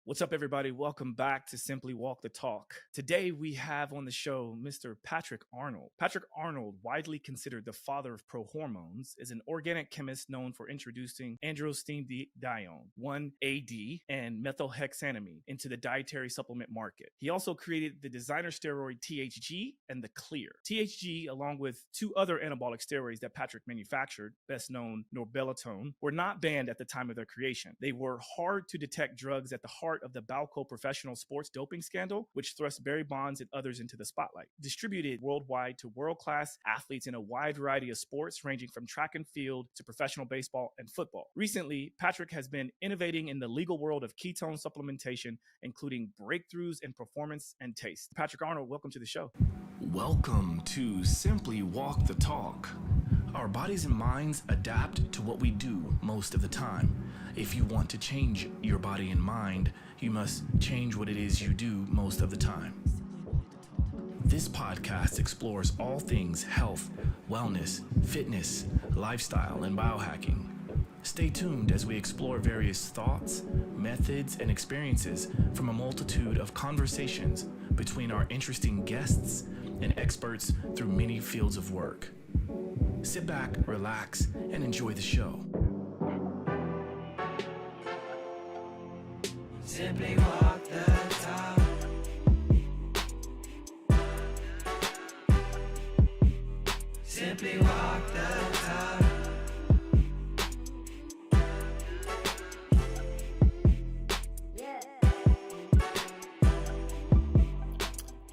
What's up, everybody? Welcome back to Simply Walk the Talk. Today, we have on the show Mr. Patrick Arnold. Patrick Arnold, widely considered the father of PROHORMONES, is an organic chemist known for introducing androstenedione, 1-AD, and methylhexanamine into the dietary supplement market. He also created the designer steroid THG and the Clear. THG, along with two other anabolic steroids that Patrick manufactured, best known norboletone, were not banned at the time of their creation. They were hard to detect drugs at the heart of the Balco professional sports doping scandal, which thrust Barry Bonds and others into the spotlight. Distributed worldwide to world-class athletes in a wide variety of sports, ranging from track and field to professional baseball and football. Recently, Patrick has been innovating in the legal world of ketone supplementation, including breakthroughs in performance and taste. Patrick Arnold, welcome to the show. Welcome to Simply Walk the Talk. Our bodies and minds adapt to what we do most of the time. If you want to change your body and mind, you must change what it is you do most of the time. This podcast explores all things health, wellness, fitness, lifestyle, and biohacking. Stay tuned as we explore various thoughts, methods, and experiences from a multitude of conversations between our interesting guests and experts through many fields of work. Sit back, relax, and enjoy the show. Simply walk the talk. Simply walk the talk.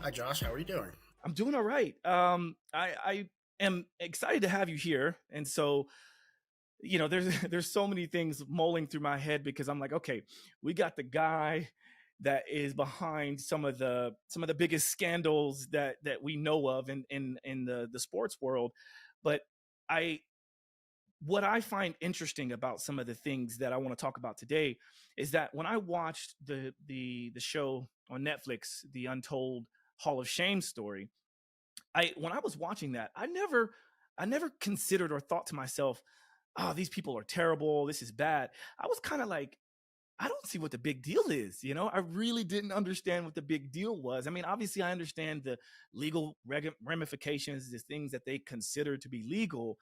Hi, Josh. How are you doing? I'm doing all right. I am excited to have you here. And so, there's so many things mulling through my head because I'm like, okay, we got the guy that is behind some of the biggest scandals that we know of in the sports world. But what I find interesting about some of the things that I want to talk about today is that when I watched the show on Netflix, The Untold Hall of Shame story, when I was watching that, I never considered or thought to myself, oh, these people are terrible, this is bad. I was kind of like, I don't see what the big deal is. I really didn't understand what the big deal was. I mean, obviously I understand the legal ramifications, the things that they consider to be legal,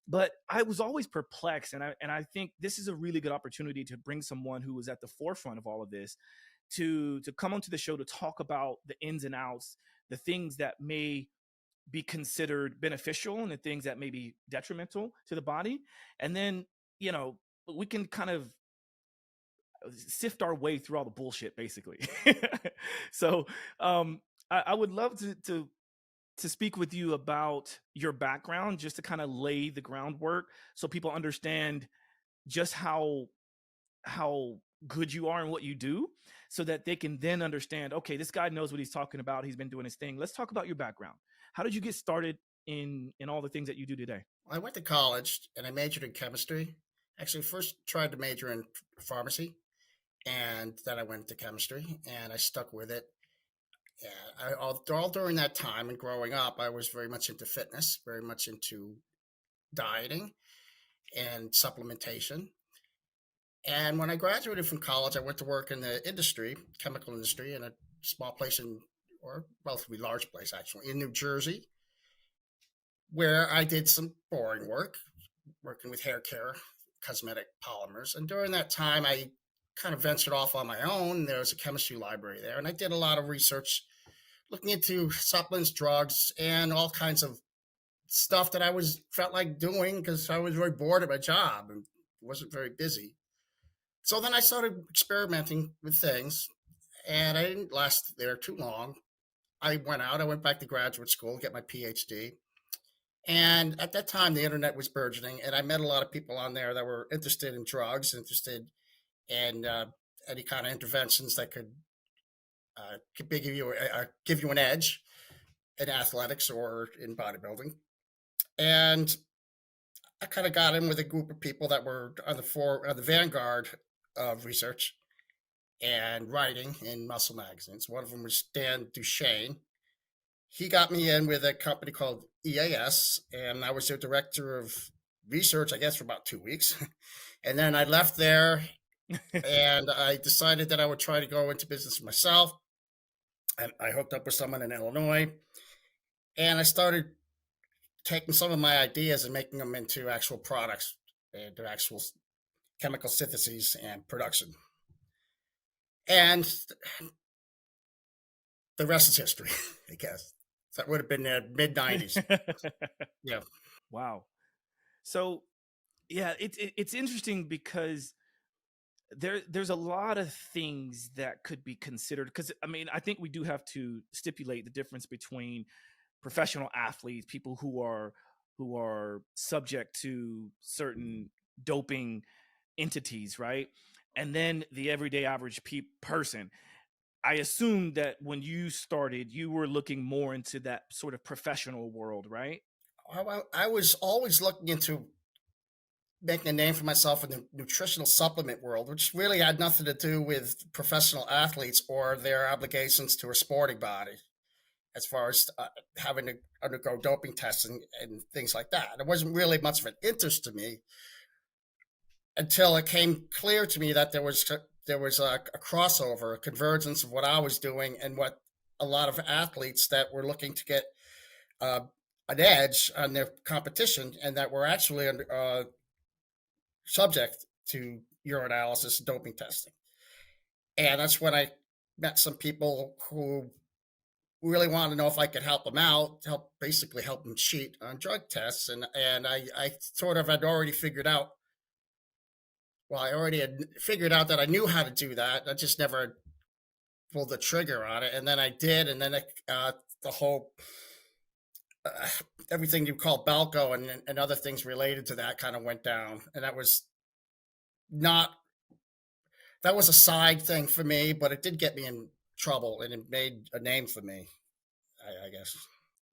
but I was always perplexed. And I think this is a really good opportunity to bring someone who was at the forefront of all of this to come onto the show to talk about the ins and outs, the things that may be considered beneficial and the things that may be detrimental to the body. And then, we can kind of sift our way through all the bullshit, basically. So I would love to speak with you about your background, just to kind of lay the groundwork so people understand just how good you are and what you do, so that they can then understand, okay, this guy knows what he's talking about. He's been doing his thing. Let's talk about your background. How did you get started in all the things that you do today? I went to college and I majored in chemistry. Actually, first tried to major in pharmacy, and then I went to chemistry, and I stuck with it. And all during that time and growing up, I was very much into fitness, very much into dieting and supplementation. And when I graduated from college, I went to work in the industry, chemical industry, in a small place or relatively large place, actually, in New Jersey, where I did some boring work, working with hair care, cosmetic polymers. And during that time, I kind of ventured off on my own. There was a chemistry library there, and I did a lot of research looking into supplements, drugs, and all kinds of stuff that I felt like doing because I was very bored at my job and wasn't very busy. So then I started experimenting with things, and I didn't last there too long. I went back to graduate school, get my PhD. And at that time, the internet was burgeoning, and I met a lot of people on there that were interested in drugs, interested in any kind of interventions that could give you an edge in athletics or in bodybuilding. And I kind of got in with a group of people that were on the vanguard of research and writing in muscle magazines. One of them was Dan Duchesne. He got me in with a company called EAS, and I was their director of research, I guess, for about 2 weeks. And then I left there and I decided that I would try to go into business myself. And I hooked up with someone in Illinois, and I started taking some of my ideas and making them into actual products, into actual chemical syntheses and production. And the rest is history, I guess. That would have been the mid 90s. Yeah. Wow. So yeah, it's interesting because there's a lot of things that could be considered, because I mean, I think we do have to stipulate the difference between professional athletes, people who are subject to certain doping entities, right? And then the everyday average person. I assume that when you started, you were looking more into that sort of professional world, right? I was always looking into making a name for myself in the nutritional supplement world, which really had nothing to do with professional athletes or their obligations to a sporting body, as far as having to undergo doping tests and things like that. It wasn't really much of an interest to me until it came clear to me that there was a crossover, a convergence of what I was doing and what a lot of athletes that were looking to get uh, an edge on their competition, and that were actually subject to urinalysis and doping testing. And that's when I met some people who really wanted to know if I could help them out, basically help them cheat on drug tests. And I sort of had already figured out. Well, I already had figured out that I knew how to do that. I just never pulled the trigger on it, and then I did, and then the whole uh, everything you call Balco and other things related to that kind of went down, and not that was a side thing for me, but it did get me in trouble, and it made a name for me, I guess.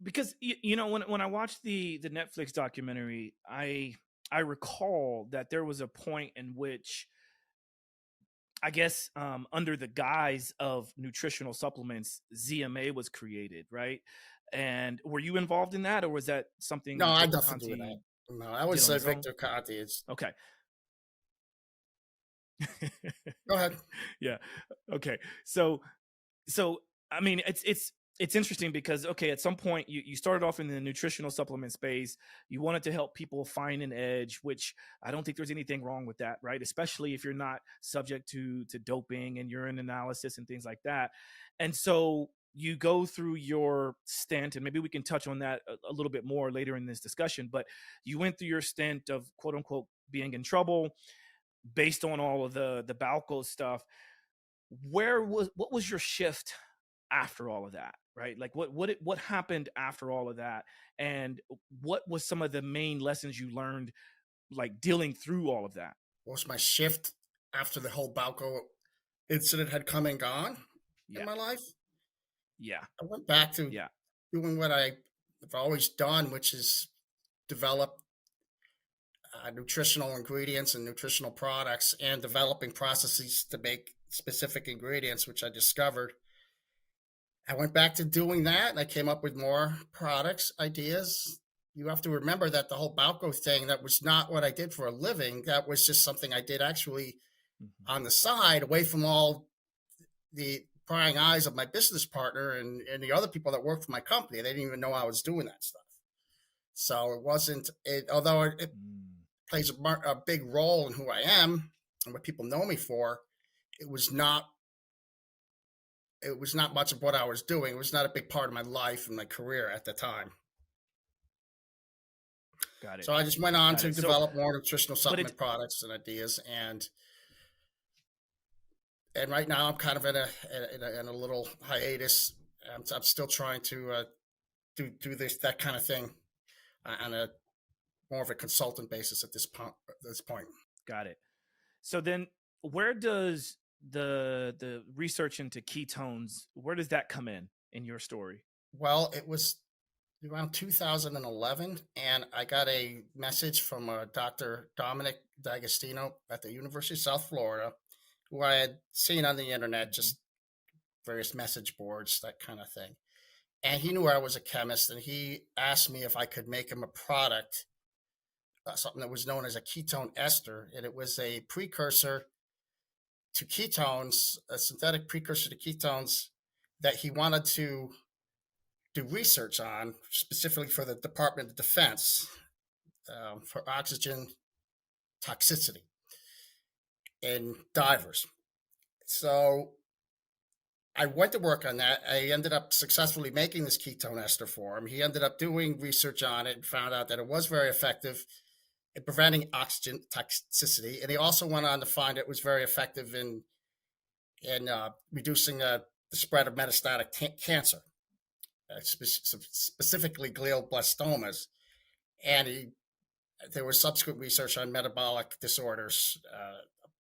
Because you know, when I watched the Netflix documentary, I recall that there was a point in which, I guess, under the guise of nutritional supplements, ZMA was created, right? And were you involved in that, or was that No, something I had Victor nothing to do with that. Conti No, I did was on his own? Victor Conti. It's Okay. Go ahead. Yeah. Okay. So I mean, it's interesting because, okay, at some point you started off in the nutritional supplement space. You wanted to help people find an edge, which I don't think there's anything wrong with that, right? Especially if you're not subject to doping and urine analysis and things like that. And so you go through your stint, and maybe we can touch on that a little bit more later in this discussion, but you went through your stint of quote unquote being in trouble based on all of the Balco stuff. What was your shift after all of that, right? Like what happened after all of that, and what was some of the main lessons you learned, like dealing through all of that? What was my shift after the whole Balco incident had come and gone in Yeah. my life? Yeah. I went back to Yeah. doing what I've always done, which is develop nutritional ingredients and nutritional products, and developing processes to make specific ingredients, which I discovered. I went back to doing that, and I came up with more products, ideas. You have to remember that the whole Balco thing, that was not what I did for a living. That was just something I did actually Mhm. on the side, away from all the prying eyes of my business partner and the other people that worked for my company. They didn't even know I was doing that stuff. So it wasn't, although it Mm. plays a big role in who I am and what people know me for, it was not much of what I was doing. It was not a big part of my life and my career at the time. Got it. So I just went on Got to it. So, develop more nutritional but it supplement products and ideas, and right now I'm kind of in a little hiatus. I'm still trying to do that kind of thing on a more of a consultant basis at this point. got it. So then, where does the research into ketones, where does that come in your story? Well, it was around 2011, and I got a message from Dr. Dominic D'Agostino at the University of South Florida, who I had seen on the internet, Mhm. just various message boards, that kind of thing. And he knew I was a chemist, and he asked me if I could make him a product, something that was known as a ketone ester, and it was a precursor to ketones, a synthetic precursor to ketones that he wanted to do research on, specifically for the Department of Defense, for oxygen toxicity in divers. So I went to work on that. I ended up successfully making this ketone ester for him. He ended up doing research on it and found out that it was very effective in preventing oxygen toxicity. And he also went on to find it was very effective in reducing the spread of metastatic cancer, specifically glioblastomas. And there was subsequent research on metabolic disorders,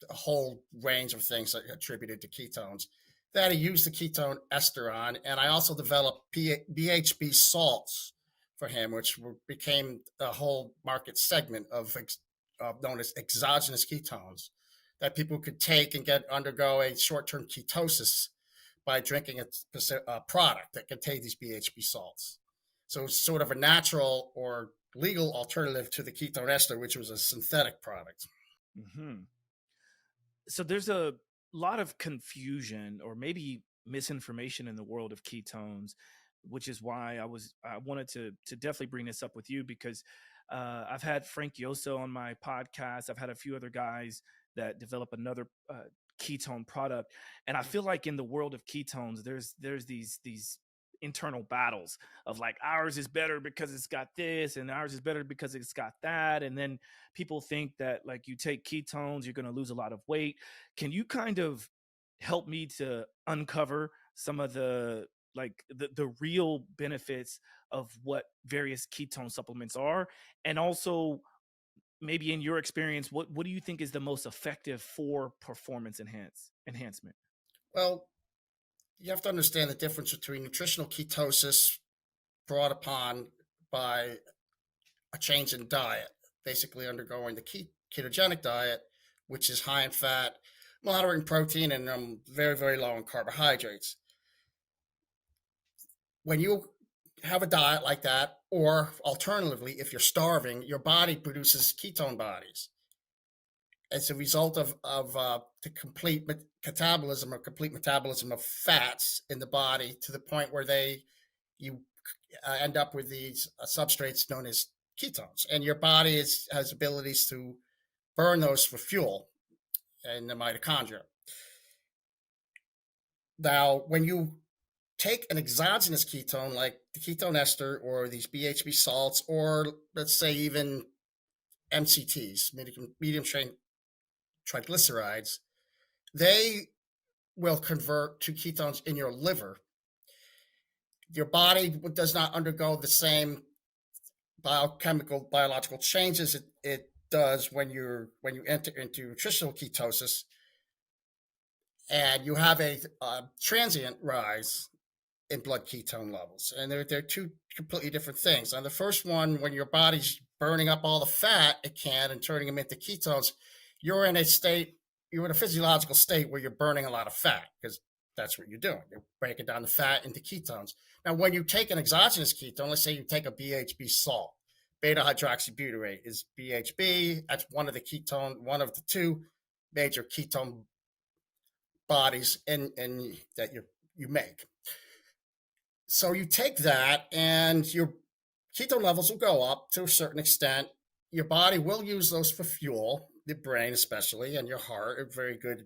a whole range of things attributed to ketones that he used the ketone ester on. And I also developed BHB salts for him, which became a whole market segment of known as exogenous ketones that people could take and undergo a short-term ketosis by drinking a product that contained these BHB salts. So it's sort of a natural or legal alternative to the ketone ester, which was a synthetic product. Mm-hmm. So there's a lot of confusion or maybe misinformation in the world of ketones, which is why I wanted to definitely bring this up with you, because I've had Frank Yoso on my podcast. I've had a few other guys that develop another ketone product, and I feel like in the world of ketones, there's these internal battles of like, ours is better because it's got this and ours is better because it's got that, and then people think that like you take ketones you're going to lose a lot of weight. Can you kind of help me to uncover some of the real benefits of what various ketone supplements are, and also maybe in your experience what do you think is the most effective for performance enhancement? Well, you have to understand the difference between nutritional ketosis brought upon by a change in diet, basically undergoing the ketogenic diet, which is high in fat, moderate in protein, and very, very low in carbohydrates. When you have a diet like that, or alternatively, if you're starving, your body produces ketone bodies as a result of the complete catabolism or complete metabolism of fats in the body, to the point where you end up with these substrates known as ketones, and your body has abilities to burn those for fuel in the mitochondria. Now, when you take an exogenous ketone like the ketone ester or these BHB salts, or let's say even MCTs, medium chain triglycerides, they will convert to ketones in your liver. Your body does not undergo the same biological changes it does when you enter into nutritional ketosis, and you have a transient rise in blood ketone levels. And they're two completely different things. On the first one, when your body's burning up all the fat it can and turning them into ketones, you're in a physiological state where you're burning a lot of fat, because that's what you're doing. You're breaking down the fat into ketones. Now, when you take an exogenous ketone, let's say you take a BHB salt, beta hydroxybutyrate is BHB. That's one of the two major ketone bodies in that you make. So you take that, and your ketone levels will go up to a certain extent. Your body will use those for fuel, the brain especially, and your heart are very good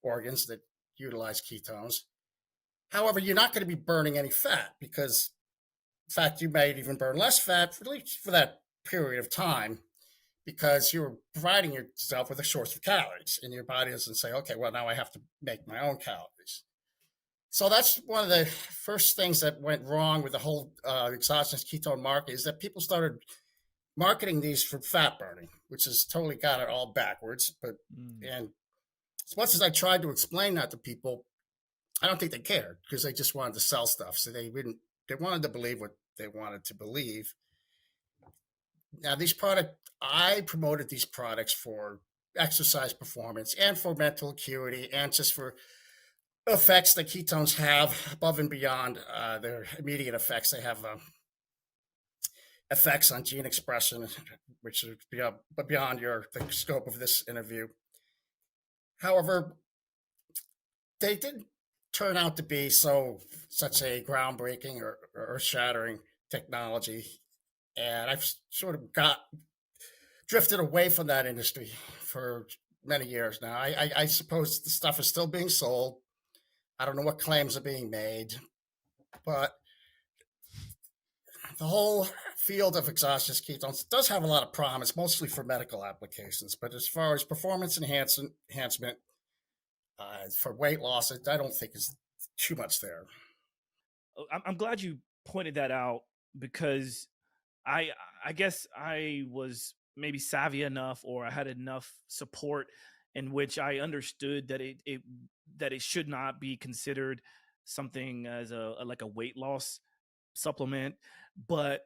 organs that utilize ketones. However, you're not going to be burning any fat, because, in fact, you may even burn less fat, at least for that period of time, because you're providing yourself with a source of calories, and your body doesn't say, okay, well, now I have to make my own calories. So that's one of the first things that went wrong with the whole exogenous ketone market, is that people started marketing these for fat burning, which has totally got it all backwards. And as much as I tried to explain that to people, I don't think they cared, because they just wanted to sell stuff. So they wanted to believe what they wanted to believe. Now, I promoted these products for exercise performance and for mental acuity, and just for effects that ketones have above and beyond their immediate effects. They have effects on gene expression, which is beyond the scope of this interview. However, they didn't turn out to be such a groundbreaking or shattering technology, and I've sort of got drifted away from that industry for many years now. I suppose the stuff is still being sold. I don't know what claims are being made, but the whole field of exogenous ketones does have a lot of promise, mostly for medical applications. But as far as performance enhancement for weight loss, I don't think is too much there. I'm glad you pointed that out because I I guess I was maybe savvy enough, or I had enough support in which I understood that it should not be considered something as like a weight loss supplement. But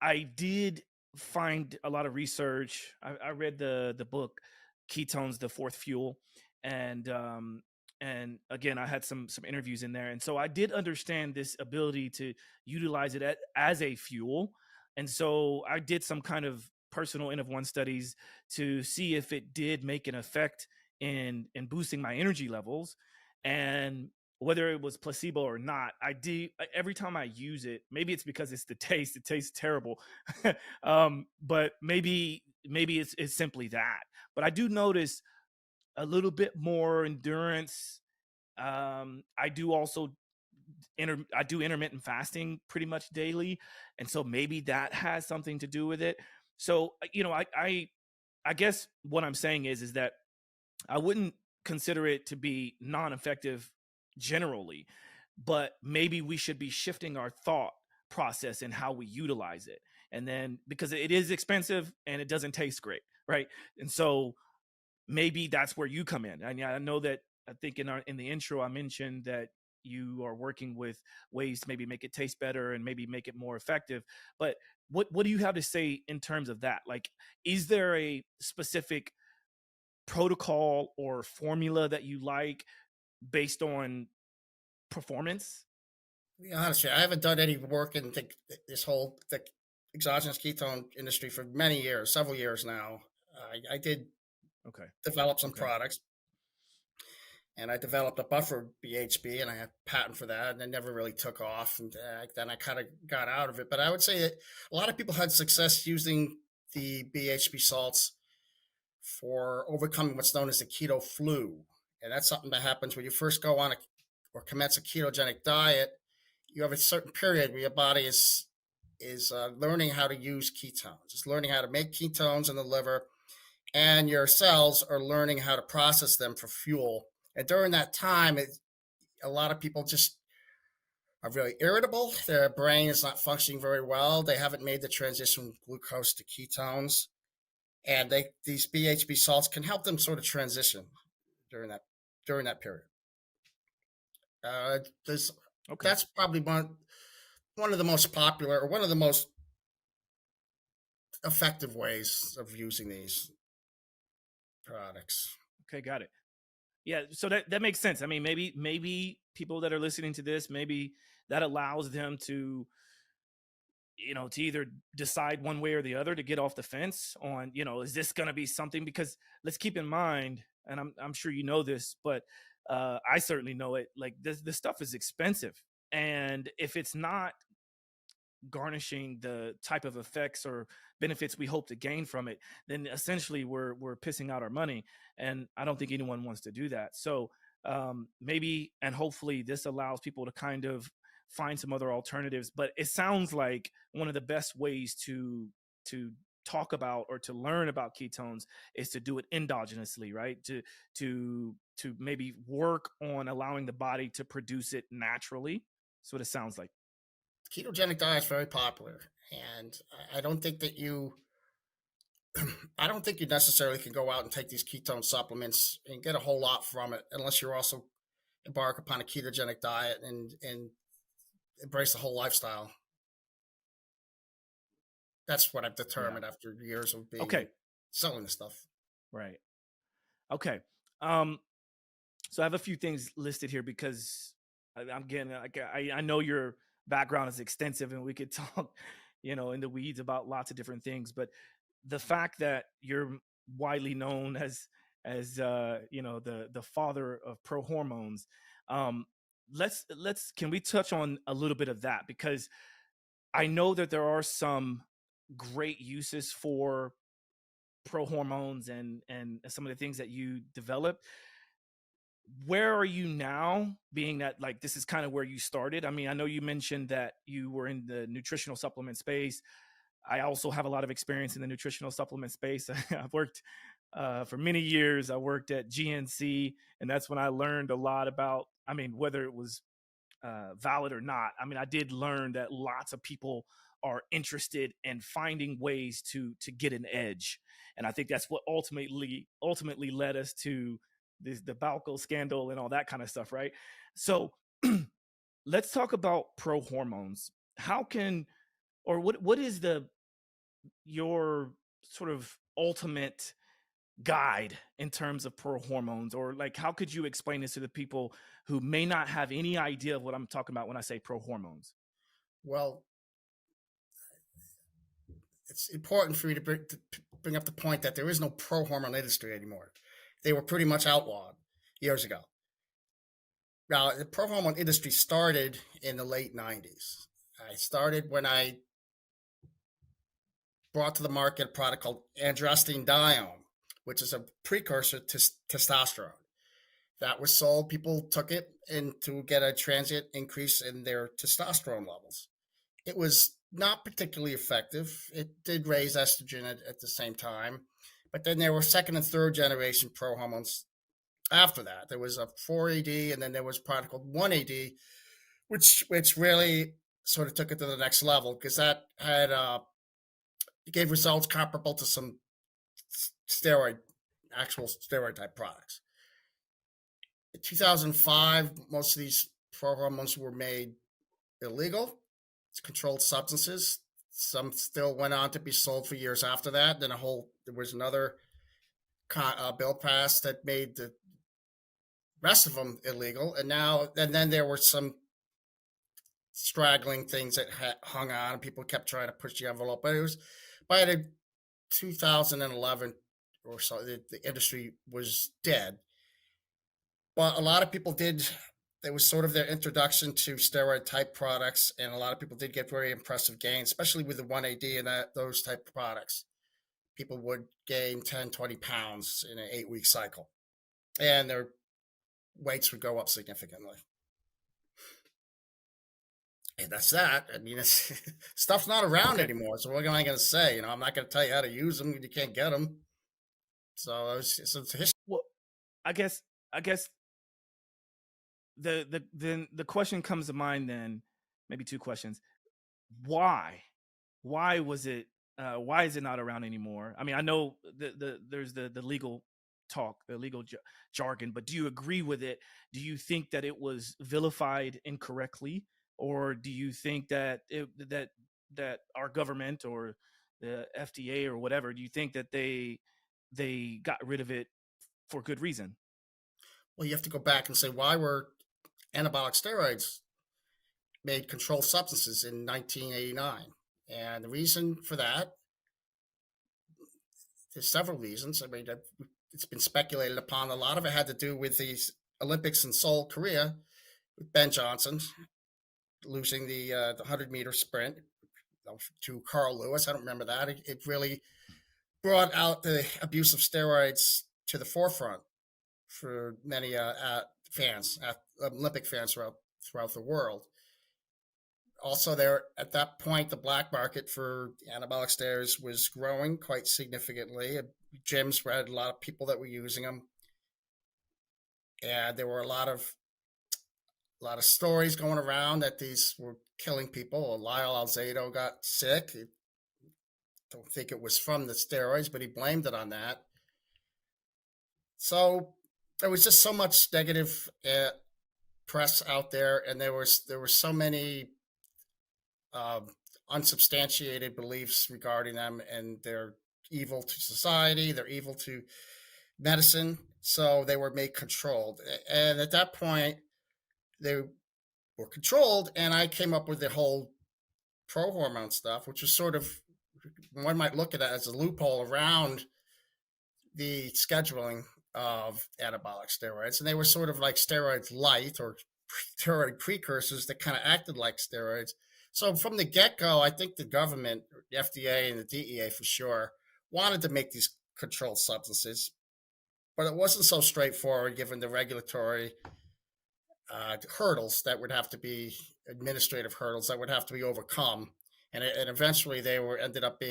I did find a lot of research. I read the book Ketones, the Fourth Fuel, and and again I had some interviews in there, and so I did understand this ability to utilize it as a fuel. And so I did some kind of personal N of one studies to see if it did make an effect in boosting my energy levels. And whether it was placebo or not, I do every time I use it. Maybe it's because it's the taste; it tastes terrible, but maybe it's simply that. But I do notice a little bit more endurance. I do also I do intermittent fasting pretty much daily, and so maybe that has something to do with it. So I guess what I'm saying is that I wouldn't consider it to be non-effective generally, but maybe we should be shifting our thought process and how we utilize it. And then because it is expensive and it doesn't taste great, right? And so maybe that's where you come in. And I know that I think in the intro I mentioned that you are working with ways to maybe make it taste better and maybe make it more effective. But what do you have to say in terms of that? Like, is there a specific protocol or formula that you like based on performance? Yeah, honestly, I haven't done any work in this whole the exogenous ketone industry for many years, several years now. I did Okay. develop some Okay. products, and I developed a buffer BHB, and I had patent for that, and it never really took off. And then I kind of got out of it. But I would say that a lot of people had success using the BHB salts for overcoming what's known as the keto flu, and that's something that happens when you first go on or commence a ketogenic diet. You have a certain period where your body is learning how to use ketones. It's learning how to make ketones in the liver, and your cells are learning how to process them for fuel. And during that time, a lot of people just are really irritable. Their brain is not functioning very well. They haven't made the transition from glucose to ketones, and these BHB salts can help them sort of transition during that period. Uh, there's Okay. That's probably one of the most popular or one of the most effective ways of using these products. Okay, got it. Yeah, so that makes sense. I mean, maybe people that are listening to this, maybe that allows them to to either decide one way or the other to get off the fence on, is this going to be something? Because let's keep in mind, and I'm sure you know this, but I certainly know it. Like this stuff is expensive, and if it's not garnishing the type of effects or benefits we hope to gain from it, then essentially we're pissing out our money, and I don't think anyone wants to do that. So maybe and hopefully this allows people to kind of find some other alternatives. But it sounds like one of the best ways to talk about or to learn about ketones is to do it endogenously, right? To maybe work on allowing the body to produce it naturally. That's what it sounds like. Ketogenic diet is very popular, and I don't think that I don't think you necessarily can go out and take these ketone supplements and get a whole lot from it unless you're also embark upon a ketogenic diet and embrace the whole lifestyle. That's what I've Yeah. determined after years of being Okay. selling the stuff. Right. Okay. Um, so I have a few things listed here because I'm getting like I know your background is extensive and we could talk, in the weeds about lots of different things. But the fact that you're widely known as as the father of pro hormones. Um, let's can we touch on a little bit of that, because I know that there are some great uses for pro hormones and some of the things that you developed. Where are you now, being that like this is kind of where you started? I mean, I know you mentioned that you were in the nutritional supplement space. I also have a lot of experience in the nutritional supplement space. I've worked for many years. I worked at GNC, and that's when I learned a lot about, I mean, whether it was valid or not. I mean, I did learn that lots of people are interested in finding ways to get an edge, and I think that's what ultimately led us to the Balco scandal and all that kind of stuff, right? So let's talk about pro hormones. How can, or what is the your sort of ultimate guide in terms of pro hormones, or like how could you explain this to the people who may not have any idea of what I'm talking about when I say pro hormones? Well, it's important for you to bring up the point that there is no pro hormone industry anymore. They were pretty much outlawed years ago. Now, the pro hormone industry started in the late 90s. I started when I brought to the market a product called androstenedione, which is a precursor to testosterone. That was sold. People took it and to get a transient increase in their testosterone levels. It was not particularly effective. It did raise estrogen at the same time. But then there were second and third generation pro hormones after that. There was a 4AD, and then there was a product called 1AD, which really sort of took it to the next level, because that had it gave results comparable to some actual steroid type products. In 2005, most of these pro hormones were made illegal. It's controlled substances. Some still went on to be sold for years after that. Then there was another bill passed that made the rest of them illegal. And then there were some straggling things that hung on, and people kept trying to push the envelope. But it was by the 2011 or so, the industry was dead. But a lot of people did. It was sort of their introduction to steroid type products, and a lot of people did get very impressive gains, especially with the 1AD and those type of products. People would gain 10, 20 pounds in an 8-week cycle, and their weights would go up significantly. And that's that. I mean, stuff's not around Okay. anymore. So what am I going to say? I'm not going to tell you how to use them. You can't get them. So it's history. Well, I guess the question comes to mind then, maybe two questions. Why? Why was it why is it not around anymore? I mean, I know there's the legal talk, the legal jargon, but do you agree with it? Do you think that it was vilified incorrectly, or do you think that that our government or the FDA or whatever, do you think that they got rid of it for good reason? Well, you have to go back and say, why were anabolic steroids made controlled substances in 1989? And the reason for that, there's several reasons. I mean, it's been speculated upon. A lot of it had to do with these Olympics in Seoul, Korea, with Ben Johnson losing the 100-meter sprint to Carl Lewis. I don't remember that. It really brought out the abuse of steroids to the forefront for many fans, Olympic fans throughout the world. Also, there at that point, the black market for anabolic steroids was growing quite significantly. Gyms had a lot of people that were using them, and there were a lot of stories going around that these were killing people. Lyle Alzado got sick. I don't think it was from the steroids, but he blamed it on that. So there was just so much negative press out there, and there were so many uh, unsubstantiated beliefs regarding them, and they're evil to society, they're evil to medicine. So they were made controlled, and at that point, they were controlled. And I came up with the whole pro hormone stuff, which was sort of, one might look at it as a loophole around the scheduling of anabolic steroids, and they were sort of like steroids light or steroid precursors that kind of acted like steroids. So from the get go, I think the government, the FDA and the DEA for sure, wanted to make these controlled substances, but it wasn't so straightforward given the regulatory hurdles that would have to be administrative hurdles that would have to be overcome, and eventually they were ended up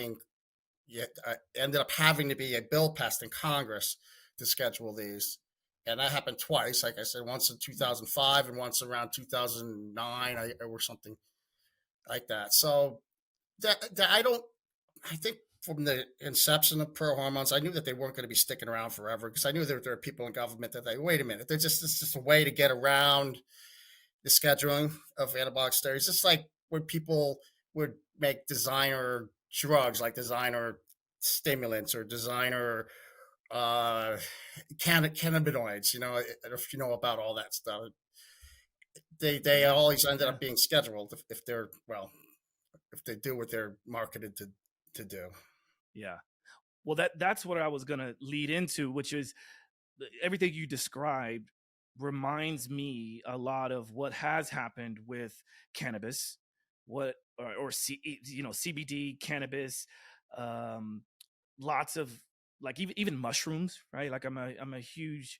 having to be a bill passed in Congress to schedule these. And that happened twice, like I said, once in 2005 and once around 2009 or something like that. So I think from the inception of pro hormones, I knew that they weren't going to be sticking around forever because I knew that there are people in government that wait a minute, it's just a way to get around the scheduling of anabolic steroids. Just like when people would make designer drugs, like designer stimulants or designer cannabinoids. If you know about all that stuff, they always ended Yeah. up being scheduled if they're well, if they do what they're marketed to do. Yeah. Well, that's what I was going to lead into, which is everything you described reminds me a lot of what has happened with cannabis, CBD, cannabis, um, lots of like even mushrooms, right? Like I'm a huge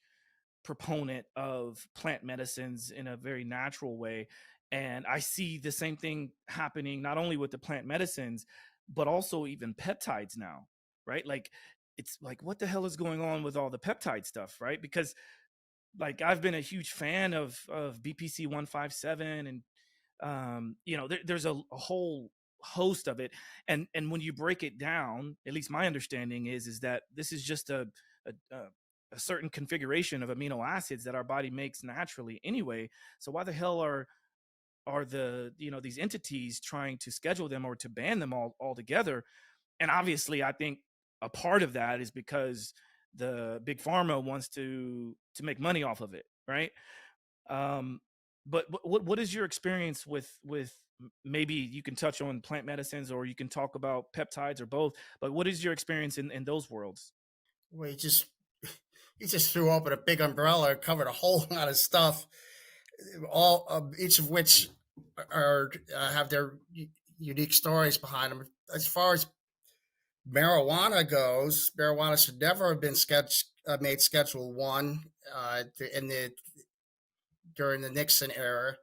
proponent of plant medicines in a very natural way, and I see the same thing happening not only with the plant medicines but also even peptides now, right? Like it's like what the hell is going on with all the peptide stuff, right? Because like I've been a huge fan of BPC 157 and there's a whole host of it, and when you break it down, at least my understanding is that this is just a a certain configuration of amino acids that our body makes naturally anyway. So why the hell are the these entities trying to schedule them or to ban them all altogether? And obviously I think a part of that is because the big pharma wants to make money off of it, right? um but what is your experience with maybe you can touch on plant medicines or you can talk about peptides or both, but what is your experience in those worlds? Well, you just threw open a big umbrella and covered a whole lot of stuff, all each of which are have their unique stories behind them. As far as marijuana goes, marijuana should never have been made Schedule One in the during the Nixon era,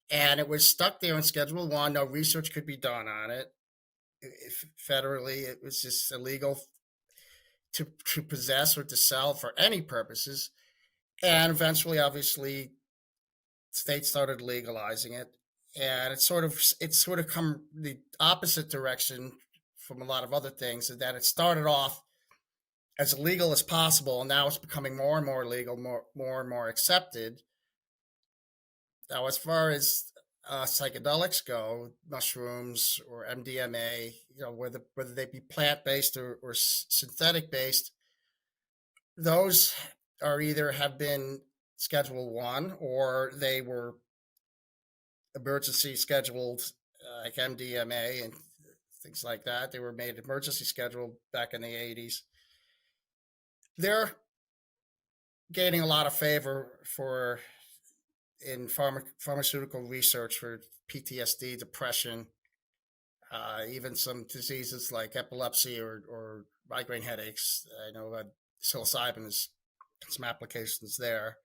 and it was stuck there in Schedule One. No research could be done on it. Federally, it was just illegal to possess or to sell for any purposes. And eventually, obviously, states started legalizing it, and it's sort of come the opposite direction from a lot of other things. Is that it started off as illegal as possible, and now it's becoming more and more legal, more and more accepted. Now, as far as psychedelics go, mushrooms or MDMA, whether they be plant based or synthetic based, those are either have been Schedule One or they were emergency scheduled, like MDMA and things like that. They were made emergency scheduled back in the 80s. They're gaining a lot of favor for in pharmaceutical research for PTSD, depression, even some diseases like epilepsy or migraine headaches. I know psilocybin has some applications there.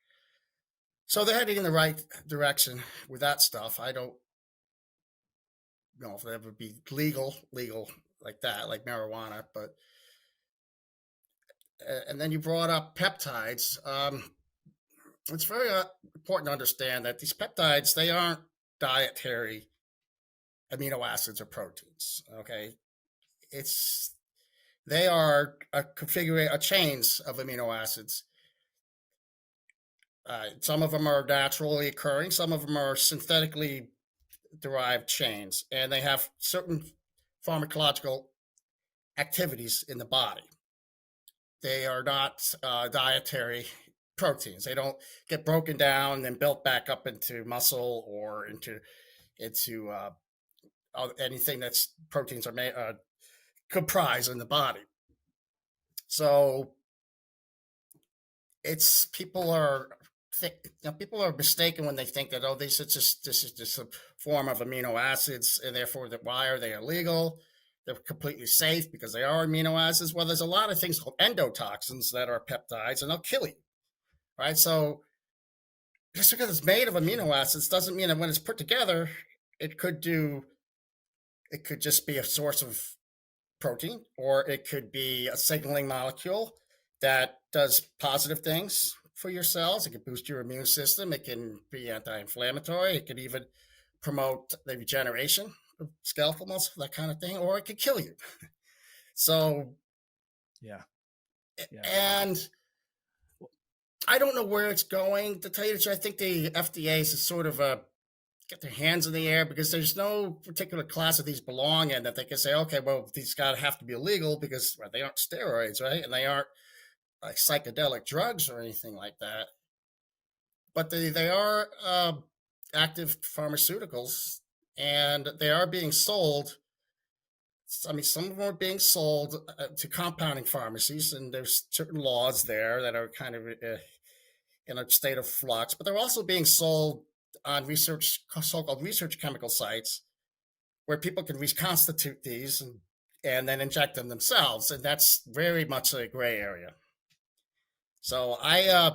So they're heading in the right direction with that stuff. I don't know if it ever be legal like that, like marijuana. But and then you brought up peptides. It's very important to understand that these peptides, they aren't dietary amino acids or proteins. Okay, it's they are a chains of amino acids. Some of them are naturally occurring, some of them are synthetically derived chains, and they have certain pharmacological activities in the body. They are not dietary proteins. They don't get broken down and built back up into muscle or into anything that's proteins are made comprise in the body. So it's people are mistaken when they think that, oh, this is just a form of amino acids, and therefore that why are they illegal? They're completely safe because they are amino acids. Well, there's a lot of things called endotoxins that are peptides, and they'll kill you, right? So just because it's made of amino acids doesn't mean that when it's put together, it could do. It could just be a source of protein, or it could be a signaling molecule that does positive things for your cells. It can boost your immune system. It can be anti-inflammatory. It could even promote the regeneration of skeletal muscle, that kind of thing, or it could kill you. So, Yeah. and I don't know where it's going. To tell you the truth, I think the FDA is sort of get their hands in the air because there's no particular class of these belong in that they can say, okay, well, these gotta have to be illegal because they aren't steroids, right? And they aren't like psychedelic drugs or anything like that. But they are active pharmaceuticals, and they are being sold. I mean, some of them are being sold to compounding pharmacies, and there's certain laws there that are kind of in a state of flux. But they're also being sold on so-called research chemical sites, where people can reconstitute these and then inject them themselves, and that's very much a gray area. So I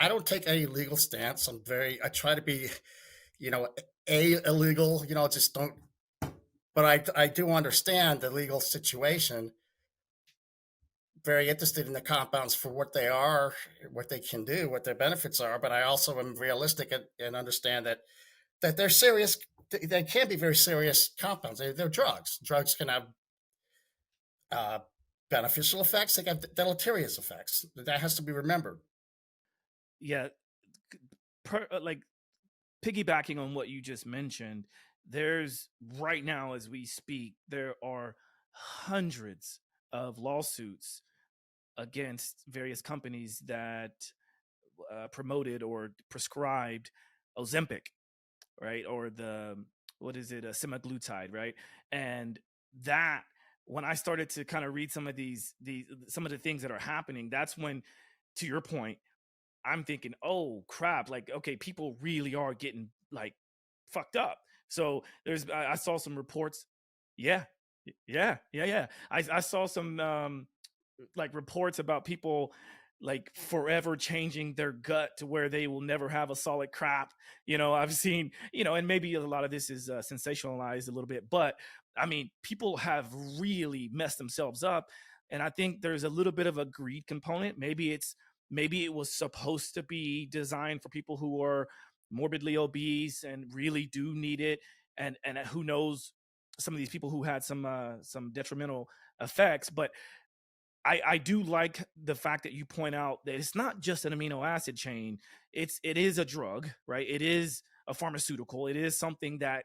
don't take any legal stance. I try to be, illegal, just don't. But I do understand the legal situation. Very interested in the compounds for what they are, what they can do, what their benefits are. But I also am realistic and understand that they're serious. They can be very serious compounds. They're drugs. Drugs can have uh, beneficial effects. They have deleterious effects. That has to be remembered. Yeah. Like piggybacking on what you just mentioned, there's right now as we speak, there are hundreds of lawsuits against various companies that promoted or prescribed Ozempic, right? Or the, what is it, a semaglutide, right? And that, when I started to kind of read some of some of the things that are happening, that's when, to your point, I'm thinking, oh crap, like, okay, people really are getting like fucked up. So I saw some reports. Yeah. Yeah. I saw some like reports about people like forever changing their gut to where they will never have a solid crap. I've seen, and maybe a lot of this is sensationalized a little bit, but I mean, people have really messed themselves up. And I think there's a little bit of a greed component. Maybe it was supposed to be designed for people who are morbidly obese and really do need it. And who knows, some of these people who had some detrimental effects. But I do like the fact that you point out that it's not just an amino acid chain. It is a drug, right? It is a pharmaceutical. It is something that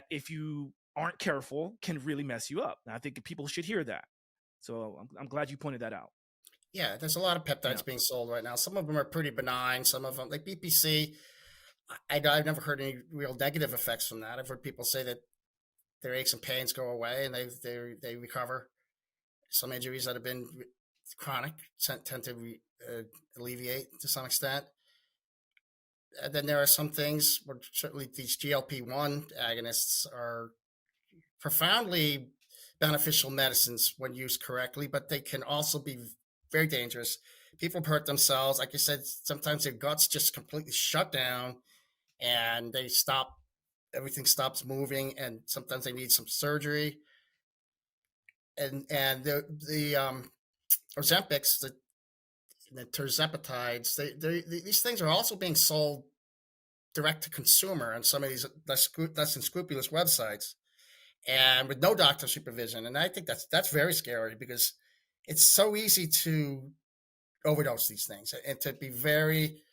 if you aren't careful can really mess you up. And I think people should hear that. So I'm glad you pointed that out. Yeah, there's a lot of Yeah. peptides being sold right now. Some of them are pretty benign. Some of them, like BPC, I've never heard any real negative effects from that. I've heard people say that their aches and pains go away and they recover. Some injuries that have been chronic tend to alleviate to some extent. And then there are some things where certainly these GLP-1 agonists are profoundly beneficial medicines when used correctly, but they can also be very dangerous. People hurt themselves. Like I said, sometimes their guts just completely shut down and everything stops moving, and sometimes they need some surgery. And the Ozempics, the terzepatides, these things are also being sold direct to consumer on some of these less than scrupulous websites, and with no doctor supervision. And I think that's very scary because it's so easy to overdose these things and to be very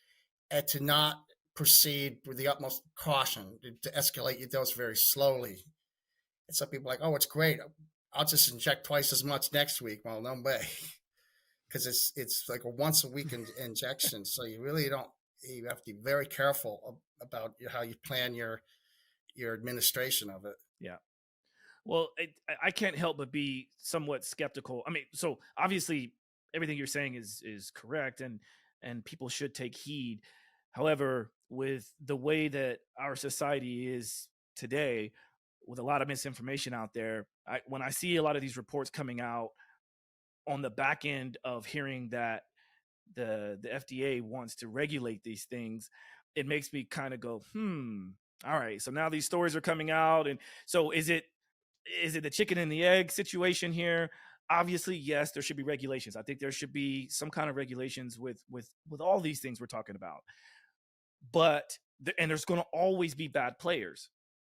and to not proceed with the utmost caution, to escalate your dose very slowly. And some people are like, oh, it's great. I'll just inject twice as much next week. Well, no way, because it's like a once a week injection. So you have to be very careful about how you plan your administration of it. Yeah. Well, I can't help but be somewhat skeptical. I mean, so obviously everything you're saying is correct, and people should take heed. However, with the way that our society is today, with a lot of misinformation out there, when I see a lot of these reports coming out on the back end of hearing that the FDA wants to regulate these things, it makes me kind of go, all right. So now these stories are coming out, and so is it the chicken and the egg situation here? Obviously, yes, there should be regulations. I think there should be some kind of regulations with all these things we're talking about. But and there's going to always be bad players.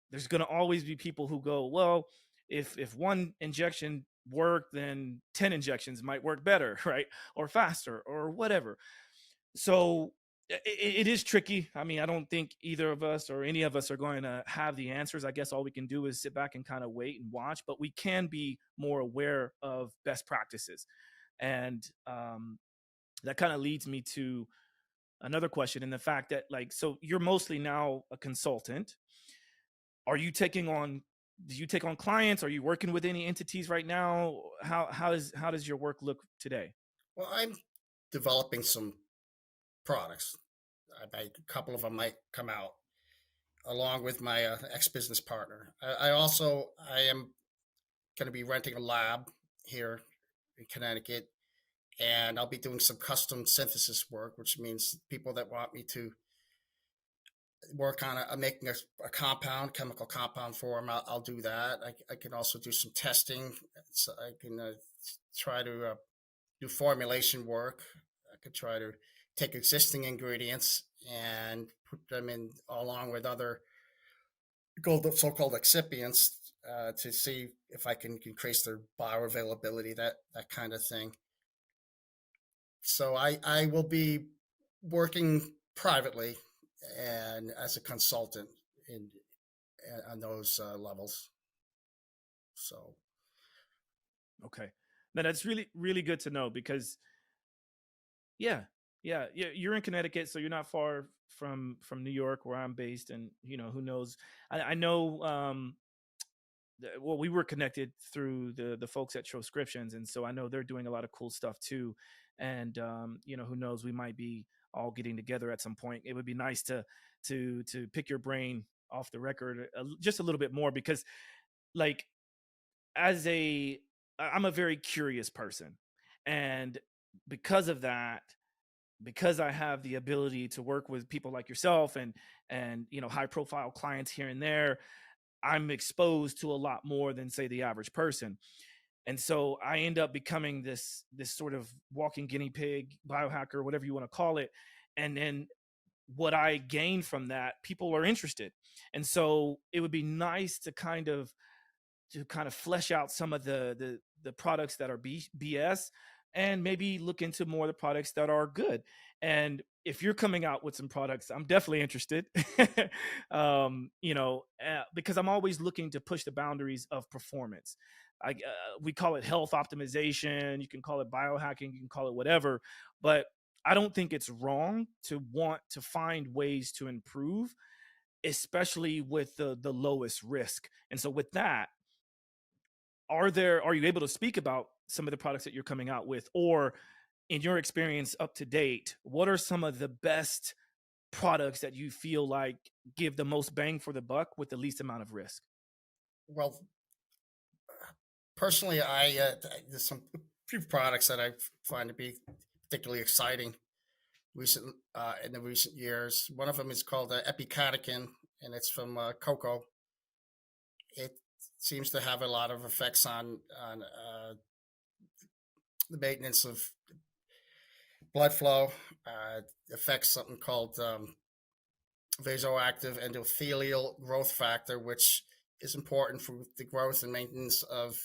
There's going to always be people who go, well, if one injection worked, then 10 injections might work better, right? Or faster or whatever. So it is tricky. I mean, I don't think either of us or any of us are going to have the answers. I guess all we can do is sit back and kind of wait and watch, but we can be more aware of best practices. And that kind of leads me to another question, in the fact that, like, so you're mostly now a consultant. Are you taking on, do you take on clients? Are you working with any entities right now? How does your work look today? Well, I'm developing some products. A couple of them might come out along with my ex-business partner. I am going to be renting a lab here in Connecticut, and I'll be doing some custom synthesis work, which means people that want me to work on making a compound, chemical compound for them, I'll do that. I can also do some testing. So I can try to do formulation work. I could try to take existing ingredients and put them in along with other so-called excipients to see if I can increase their bioavailability, that kind of thing. So I will be working privately and as a consultant in on those levels. So Okay. Now that's really, really good to know, because yeah, yeah, you're in Connecticut, so you're not far from New York, where I'm based, and who knows? I know. Well, we were connected through the folks at Transcriptions, and so I know they're doing a lot of cool stuff too. And who knows? We might be all getting together at some point. It would be nice to pick your brain off the record just a little bit more, because, like, I'm a very curious person, and because of that, because I have the ability to work with people like yourself and high profile clients here and there, I'm exposed to a lot more than, say, the average person. And so I end up becoming this sort of walking guinea pig, biohacker, whatever you want to call it. And then what I gain from that, people are interested. And so it would be nice to kind of flesh out some of the products that are BS, and maybe look into more of the products that are good. And if you're coming out with some products, I'm definitely interested. Because I'm always looking to push the boundaries of performance. We call it health optimization. You can call it biohacking. You can call it whatever. But I don't think it's wrong to want to find ways to improve, especially with the lowest risk. And so with that, are you able to speak about some of the products that you're coming out with, or in your experience up to date, what are some of the best products that you feel like give the most bang for the buck with the least amount of risk? well, personally, there's some few products that I find to be particularly exciting in the recent years. One of them is called epicatechin, and it's from cocoa. It seems to have a lot of effects on the maintenance of blood flow. Affects something called vasoactive endothelial growth factor, which is important for the growth and maintenance of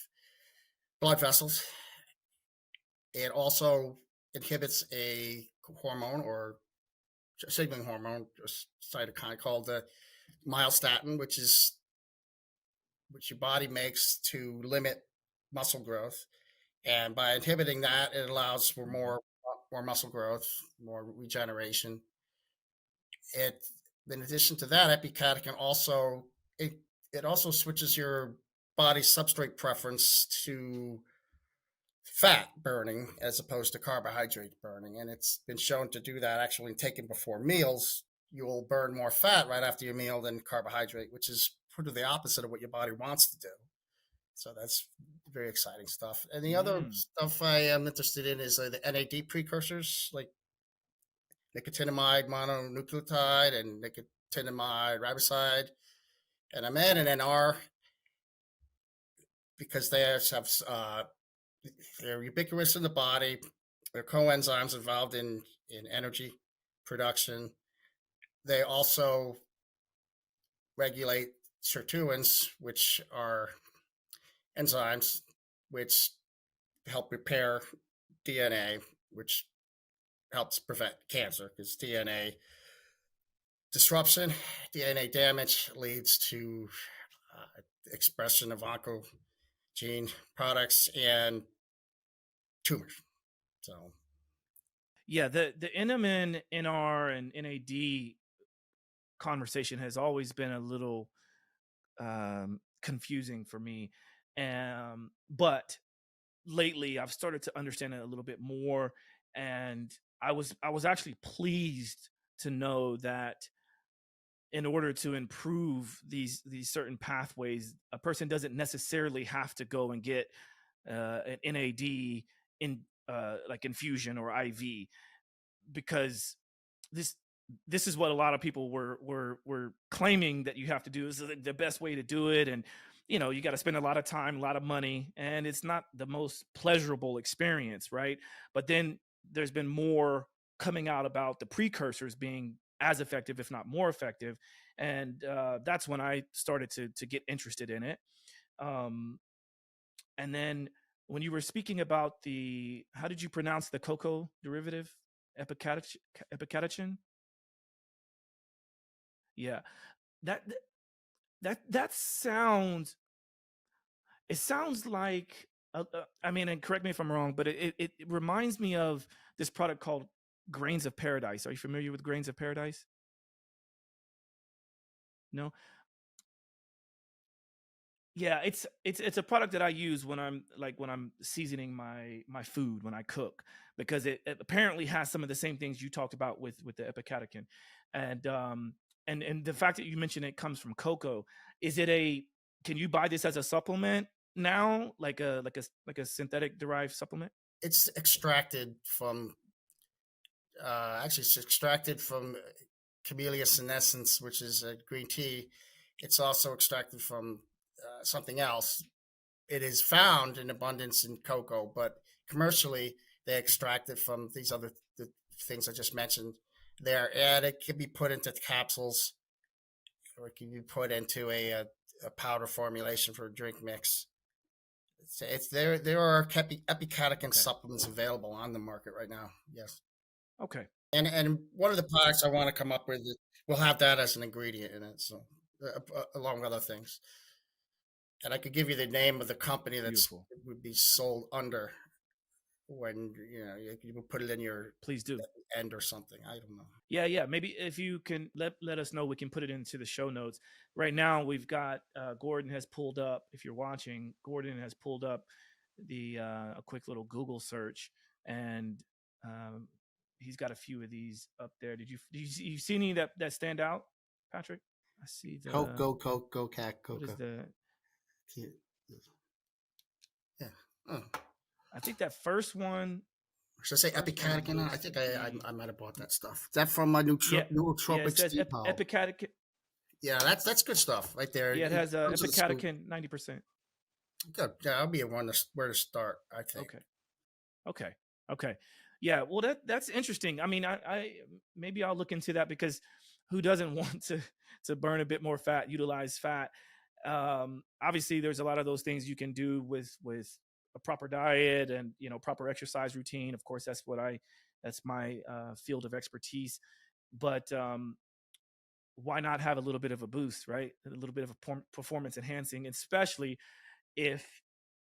blood vessels. It also inhibits a hormone, or signaling hormone, or cytokine, called myostatin, which your body makes to limit muscle growth. And by inhibiting that, it allows for more muscle growth, more regeneration. It In addition to that, epicatechin also it also switches your body's substrate preference to fat burning as opposed to carbohydrate burning. And it's been shown to do that actually taken before meals. You will burn more fat right after your meal than carbohydrate, which is sort of the opposite of what your body wants to do. So that's very exciting stuff. And the other Mm. stuff I am interested in is the NAD precursors, like nicotinamide mononucleotide and nicotinamide riboside. And I'm adding an R because they have they're ubiquitous in the body. They're coenzymes involved in energy production. They also regulate sirtuins, which are enzymes which help repair DNA, which helps prevent cancer because DNA disruption, DNA damage leads to expression of oncogene products and tumors. So Yeah, the NMN, NR, and NAD conversation has always been a little confusing for me, but lately I've started to understand it a little bit more, and I was actually pleased to know that in order to improve these certain pathways, a person doesn't necessarily have to go and get an NAD in like infusion or IV, because this this is what a lot of people were claiming that you have to do. This is the best way to do it, and you got to spend a lot of time, a lot of money, and it's not the most pleasurable experience, right? But then there's been more coming out about the precursors being as effective, if not more effective, and that's when I started to get interested in it. Um, and then when you were speaking about the, how did you pronounce the cocoa derivative, epicatechin? Yeah, that that sounds. It sounds like. I mean, and correct me if I'm wrong, but it reminds me of this product called Grains of Paradise. Are you familiar with Grains of Paradise? No. Yeah, it's a product that I use when I'm seasoning my food when I cook, because it apparently has some of the same things you talked about with the epicatechin, and and the fact that you mentioned it comes from cocoa. Is it a Can you buy this as a supplement now, like a synthetic derived supplement? it's extracted from actually it's extracted from Camellia senescens, which is a green tea. It's also extracted from something else. It is found in abundance in cocoa, but commercially they extract it from these other things I just mentioned. They're added, can be put into capsules, or it can be put into a powder formulation for a drink mix. It's there. There are epicatechin Okay. supplements available on the market right now. Yes, Okay. and one of the products I want to come up with will have that as an ingredient in it. So along with other things, and I could give you the name of the company that's Beautiful. would be sold under when you would put it in your Please do. end or something. I don't know. Yeah, yeah. Maybe if you can let us know, we can put it into the show notes. Right now, we've got Gordon has pulled up. If you're watching, Gordon has pulled up the a quick little Google search, and um, he's got a few of these up there. You see any that stand out, Patrick? I see the Go cat what is coca. the Yeah. Oh. I think that first one. Should I say First one Epicatechin? I looks to think be, I might have bought that stuff. Is that from my yeah. It nootropics says depot? Epicatechin. Yeah, that's good stuff right there. Yeah, it In has terms of the scoop, Epicatechin 90%. good. Yeah, that'll be a one where to start. I think. Okay. Okay. Okay. Yeah. Well, that's interesting. I mean, I maybe I'll look into that, because who doesn't want to burn a bit more fat, utilize fat? Obviously, there's a lot of those things you can do with a proper diet and proper exercise routine. Of course, that's my field of expertise. But why not have a little bit of a boost, right? A little bit of a performance enhancing, especially if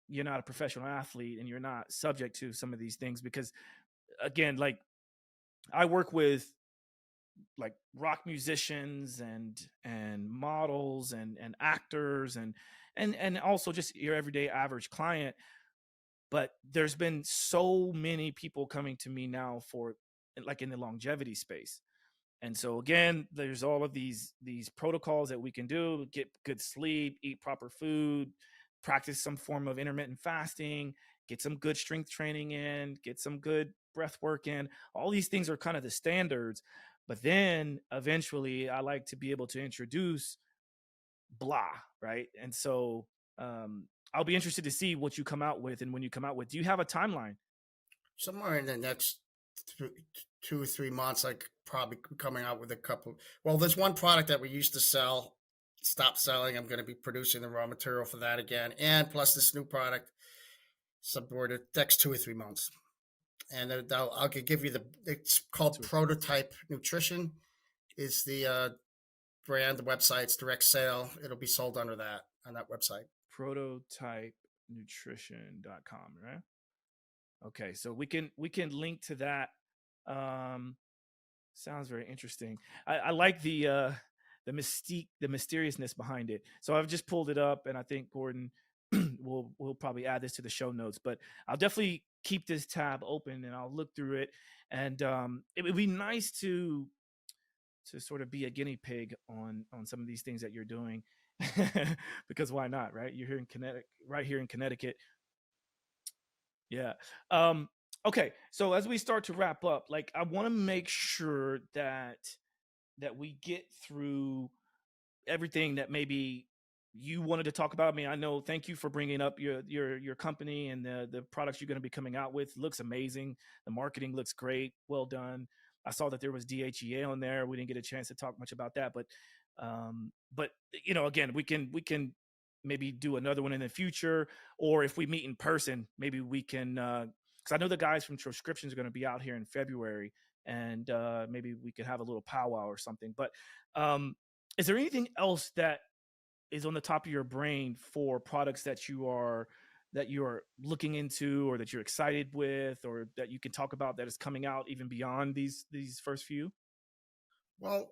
you're not a professional athlete and you're not subject to some of these things. Because again, like, I work with like rock musicians and models and actors and also just your everyday average client. but there's been so many people coming to me now for like in the longevity space. And so again, there's all of these protocols that we can do: get good sleep, eat proper food, practice some form of intermittent fasting, get some good strength training in, get some good breath work in. All these things are kind of the standards. But then eventually I like to be able to introduce blah, right? And so I'll be interested to see what you come out with. And when you come out with, do you have a timeline? Somewhere in the next 2 or 3 months, like probably coming out with a couple. Well, there's one product that we used to sell, stopped selling. I'm going to be producing the raw material for that again, and plus this new product, somewhere the next 2 or 3 months. And I'll give you it's called Prototype Nutrition, is the brand, the website's direct sale. It'll be sold under that on that website. Prototypenutrition.com, right? Okay, so we can link to that. Sounds very interesting. I like the mystique, the mysteriousness behind it. So I've just pulled it up, and I think Gordon we'll probably add this to the show notes. But I'll definitely keep this tab open and I'll look through it. And it would be nice to sort of be a guinea pig on some of these things that you're doing, because why not, right? You're here in Connecticut, right here in Connecticut. Yeah. Okay. So as we start to wrap up, like I want to make sure that we get through everything that maybe you wanted to talk about. I mean, I know, thank you for bringing up your company and the products you're going to be coming out with. It looks amazing. The marketing looks great. Well done. I saw that there was DHEA on there. We didn't get a chance to talk much about that, but you know, again, we can maybe do another one in the future, or if we meet in person, maybe we can, because I know the guys from Transcriptions are going to be out here in February, and maybe we could have a little powwow or something. But is there anything else that is on the top of your brain for products that you are looking into, or that you're excited with, or that you can talk about that is coming out even beyond these first few? Well,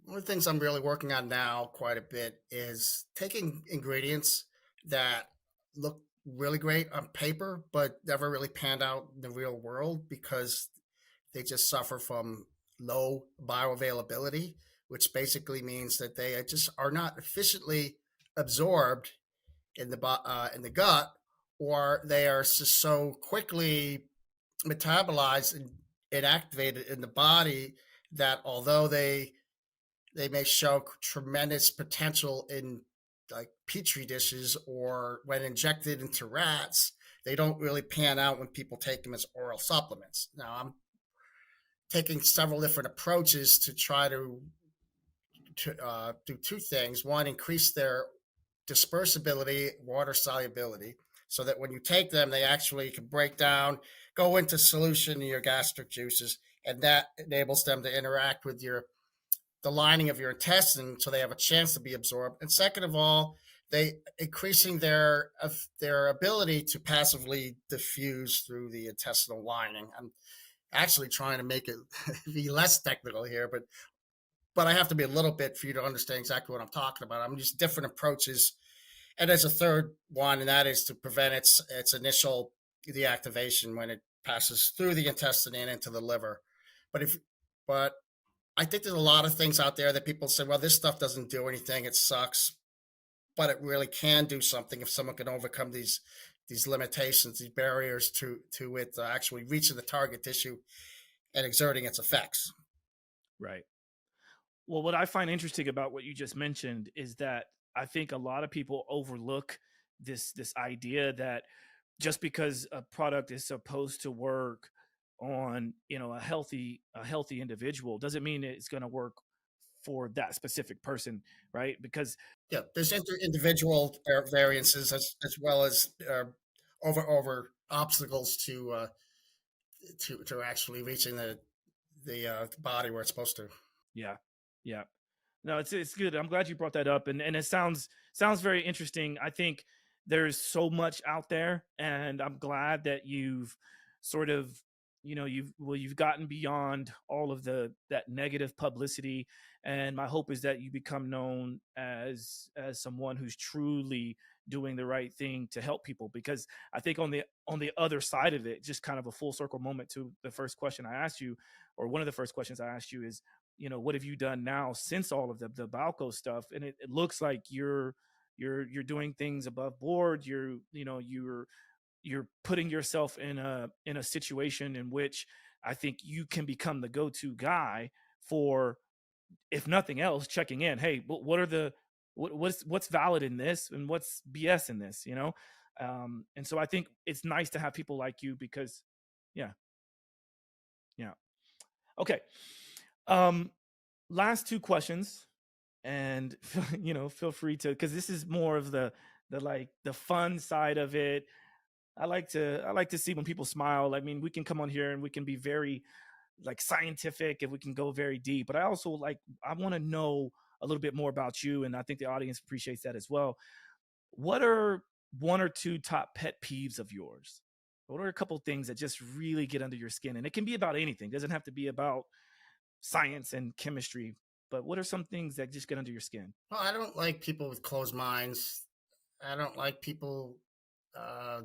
one of the things I'm really working on now quite a bit is taking ingredients that look really great on paper, but never really panned out in the real world because they just suffer from low bioavailability, which basically means that they just are not efficiently absorbed in the gut, or they are just so quickly metabolized and activated in the body that although they may show tremendous potential in like petri dishes or when injected into rats, they don't really pan out when people take them as oral supplements. Now, I'm taking several different approaches to try to do two things. One, increase their dispersibility, water solubility, so that when you take them, they actually can break down, go into solution in your gastric juices, and that enables them to interact with the lining of your intestine, so they have a chance to be absorbed. And second of all, they increasing their ability to passively diffuse through the intestinal lining. I'm actually trying to make it be less technical here, but I have to be a little bit for you to understand exactly what I'm talking about. I'm just different approaches. And there's a third one, and that is to prevent its initial deactivation when it passes through the intestine and into the liver. But I think there's a lot of things out there that people say, well, this stuff doesn't do anything, it sucks, but it really can do something if someone can overcome these limitations, these barriers to it actually reaching the target tissue and exerting its effects. Right. Well, what I find interesting about what you just mentioned is that I think a lot of people overlook this idea that just because a product is supposed to work on, you know, a healthy individual doesn't mean it's going to work for that specific person, right? Because yeah, there's individual variances as well as over obstacles to actually reaching the body where it's supposed to. Yeah, yeah. No, it's good. I'm glad you brought that up, and it sounds very interesting. I think there's so much out there, and I'm glad that you've sort of, you've gotten beyond all of that negative publicity, and my hope is that you become known as someone who's truly doing the right thing to help people. Because I think on the other side of it, just kind of a full circle moment to the first question I asked you, or one of the first questions I asked you, is, what have you done now since all of the Balco stuff? And it looks like you're doing things above board. You're putting yourself in a situation in which I think you can become the go-to guy for, if nothing else, checking in. Hey, what are what's valid in this and what's BS in this, and so I think it's nice to have people like you, because yeah, yeah. Okay. um Last two questions, and feel free to, because this is more of the fun side of it. I like to see when people smile. I mean, we can come on here and we can be very like scientific, and we can go very deep, but I want to know a little bit more about you, and I think the audience appreciates that as well. What are one or two top pet peeves of yours? What are a couple things that just really get under your skin? And it can be about anything. It doesn't have to be about science and chemistry, but what are some things that just get under your skin? Well, I don't like people with closed minds. I don't like people uh,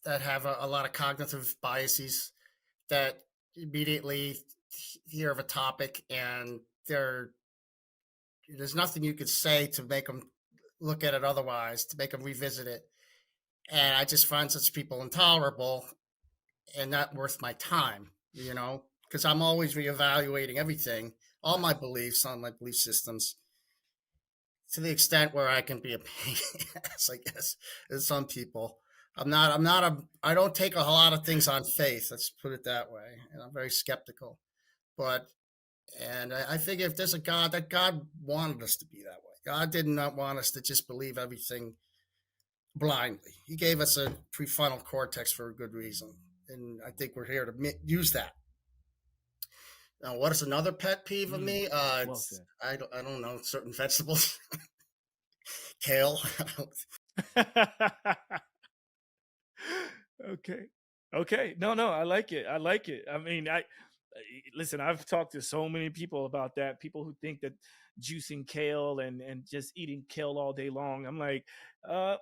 that have a lot of cognitive biases, that immediately hear of a topic and there's nothing you could say to make them look at it otherwise, to make them revisit it. And I just find such people intolerable and not worth my time, because I'm always reevaluating everything, all my beliefs, all my belief systems, to the extent where I can be a pain in the ass, I guess, in some people. I don't take a lot of things on faith. Let's put it that way. And I'm very skeptical. But, and I figure if there's a God, that God wanted us to be that way. God did not want us to just believe everything blindly. He gave us a prefrontal cortex for a good reason. And I think we're here to use that. Now, what is another pet peeve of me? Well said. I don't know, certain vegetables, kale. Okay. No, I like it. I mean, listen, I've talked to so many people about that. People who think that juicing kale and just eating kale all day long. I'm like,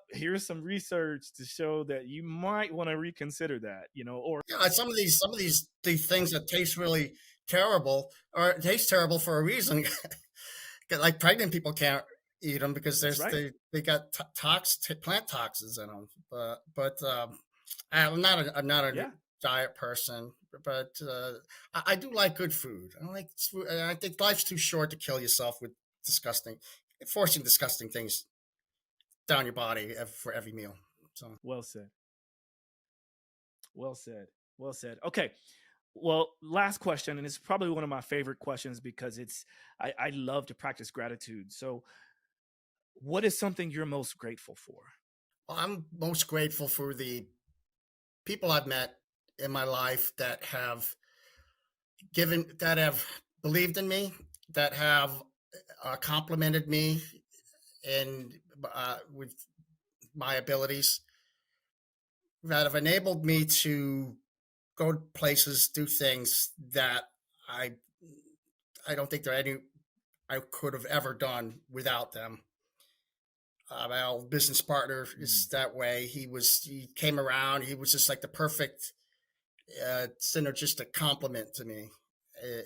here's some research to show that you might want to reconsider that, or Yeah, these things that taste really terrible, or taste terrible for a reason. Like pregnant people can't eat them because that's right. they got plant toxins in them. But I'm not a Yeah. diet person, but I do like good food. I like food. I think life's too short to kill yourself with forcing disgusting things down your body for every meal. So Well said. Well said. Well said. Okay. Well, last question, and it's probably one of my favorite questions because I love to practice gratitude. So, what is something you're most grateful for? I'm most grateful for the people I've met in my life that have believed in me, that have complimented me and with my abilities, that have enabled me to go places, do things that I I don't think I could have ever done without them. My old business partner is that way. He came around. He was just like the perfect synergistic complement to me. Uh,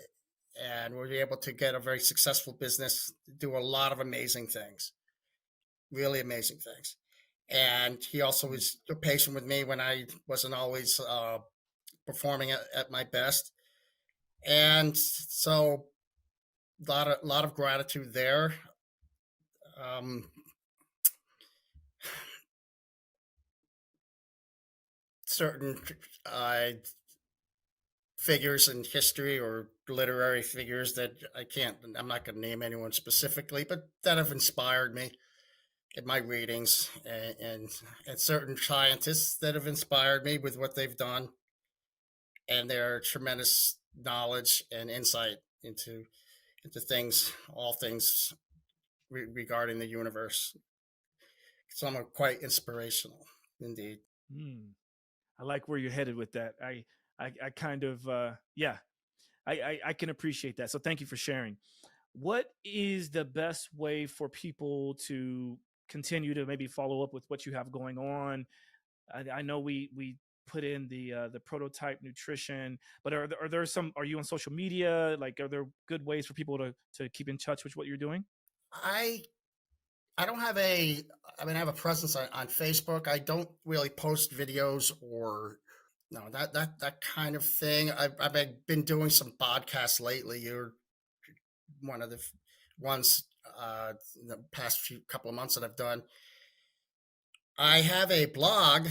and we were able to get a very successful business, do a lot of amazing things, really amazing things. And he also was patient with me when I wasn't always performing at my best. And so lot of gratitude there. Um, Certain figures in history or literary figures that I'm not going to name anyone specifically, but that have inspired me in my readings, and certain scientists that have inspired me with what they've done and their tremendous knowledge and insight into things, all things regarding the universe. Some are quite inspirational indeed. Hmm. I like where you're headed with that. I kind of yeah, I can appreciate that. So thank you for sharing. What is the best way for people to continue to maybe follow up with what you have going on? I know we put in the prototype nutrition, but are there some? Are you on social media? Like, are there good ways for people to keep in touch with what you're doing? I I don't have a. I mean, I have a presence on Facebook. I don't really post videos or no that kind of thing. I've been doing some podcasts lately. You're one of the ones in the past few couple of months that I've done. I have a blog.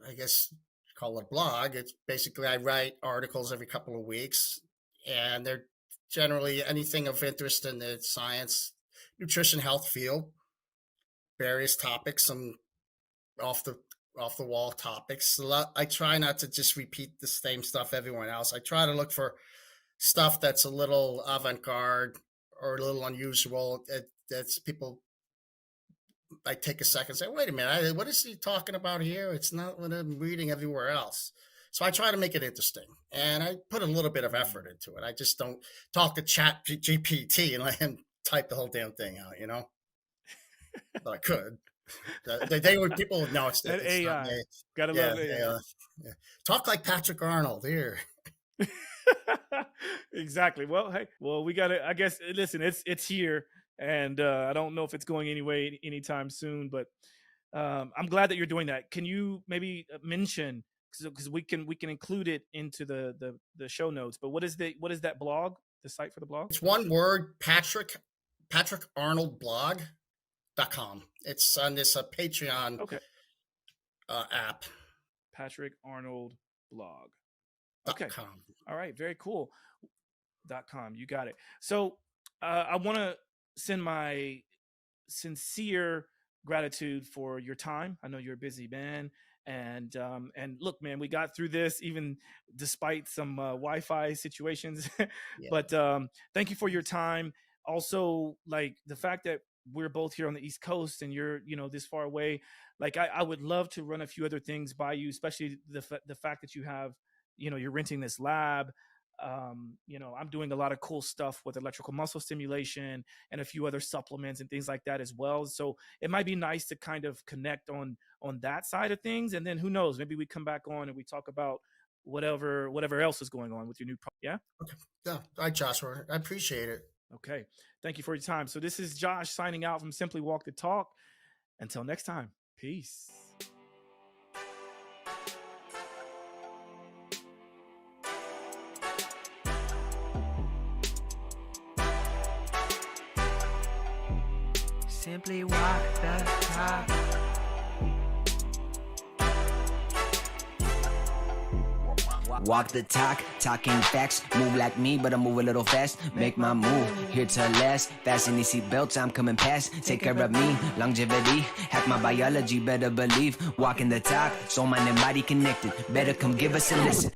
I guess call it a blog. It's basically I write articles every couple of weeks, and they're generally anything of interest in the science, nutrition, health field, various topics, some off the off the wall topics. I try not to just repeat the same stuff everyone else. I try to look for stuff that's a little avant garde or a little unusual. That's people. I take a second and say, wait a minute, what is he talking about here? It's not what I'm reading everywhere else. So I try to make it interesting, and I put a little bit of effort into it. I just don't talk to Chat GPT and let him type the whole damn thing out, But I could. They would people would know it's That it's not AI, me. gotta Yeah, love AI. yeah. Talk like Patrick Arnold here. Exactly. Well, hey, well, we gotta. I guess listen, it's here, and I don't know if it's going anyway anytime soon. But I'm glad that you're doing that. Can you maybe mention because we can include it into the show notes? But what is that blog? The site for the blog? It's one word, Patrick Arnold blog.com. It's on this Patreon Okay, app. Patrick Arnold blog. Okay, .com. all right, very cool. .com. You got it. So I want to send my sincere gratitude for your time. I know you're a busy man, and look, man, we got through this even despite some Wi-Fi situations. Yeah. But thank you for your time. Also, like the fact that we're both here on the East Coast and you're this far away. Like I would love to run a few other things by you, especially the fact that you have you're renting this lab. I'm doing a lot of cool stuff with electrical muscle stimulation and a few other supplements and things like that as well. So it might be nice to kind of connect on that side of things. And then who knows, maybe we come back on and we talk about whatever else is going on with your new yeah. Okay. Yeah. All right, Joshua. I appreciate it. Okay. Thank you for your time. So this is Josh signing out from Simply Walk the Talk. Until next time. Peace. Simply walk the talk. Walk the talk, talking facts. Move like me, but I move a little fast. Make my move, here to last. Fasten these seatbelts, I'm coming past. Take care of me, longevity. Hack my biology, better believe. Walking the talk, soul, mind, and body connected. Better come give us a listen.